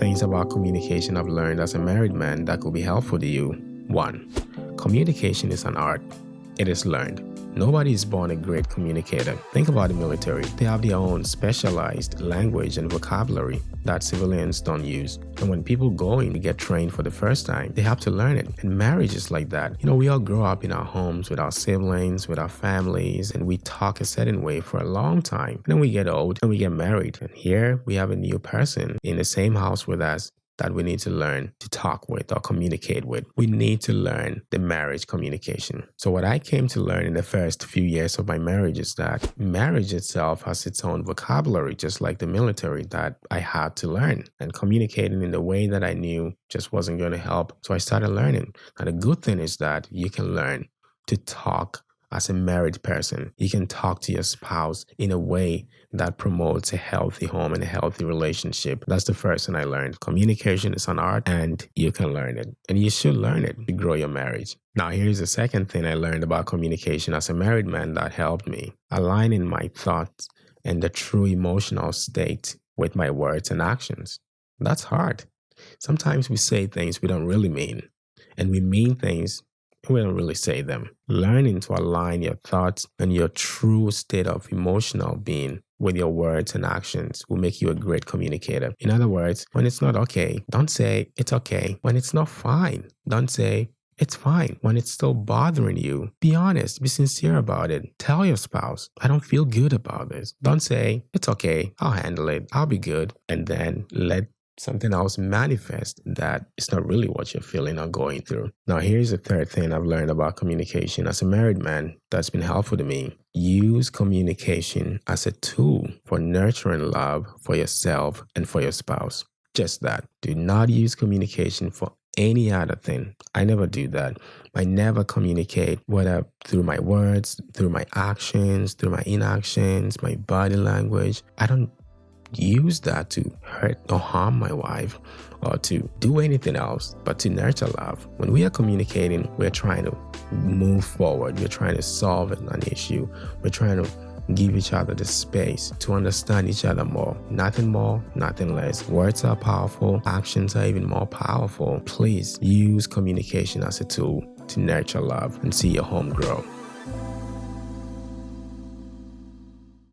things about communication I've learned as a married man that could be helpful to you. 1. Communication is an art. It is learned. Nobody is born a great communicator. Think about the military. They have their own specialized language and vocabulary that civilians don't use. And when people go in to get trained for the first time, they have to learn it. And marriage is like that. We all grow up in our homes with our siblings, with our families, and we talk a certain way for a long time. And then we get old and we get married. And here we have a new person in the same house with us that we need to learn to talk with or communicate with. We need to learn the marriage communication. So what I came to learn in the first few years of my marriage is that marriage itself has its own vocabulary, just like the military, that I had to learn. And communicating in the way that I knew just wasn't going to help. So I started learning. And the good thing is that you can learn to talk as a married person. You can talk to your spouse in a way that promotes a healthy home and a healthy relationship. That's the first thing I learned. Communication is an art and you can learn it. And you should learn it to grow your marriage. Now, here's the second thing I learned about communication as a married man that helped me. Aligning my thoughts and the true emotional state with my words and actions. That's hard. Sometimes we say things we don't really mean. And we mean things we don't really say them. Learning to align your thoughts and your true state of emotional being with your words and actions will make you a great communicator. In other words, when it's not okay, don't say it's okay. When it's not fine, don't say it's fine. When it's still bothering you, be honest, be sincere about it. Tell your spouse, I don't feel good about this. Don't say it's okay, I'll handle it, I'll be good. And then let something else manifest that it's not really what you're feeling or going through. Now, here's the third thing I've learned about communication as a married man that's been helpful to me. Use communication as a tool for nurturing love for yourself and for your spouse. Just that. Do not use communication for any other thing. I never do that. I never communicate, whether through my words, through my actions, through my inactions, my body language. I don't use that to hurt or harm my wife or to do anything else but to nurture love. When we are communicating, we're trying to move forward. We're trying to solve an issue. We're trying to give each other the space to understand each other more. Nothing more, nothing less. Words are powerful. Actions are even more powerful. Please use communication as a tool to nurture love and see your home grow.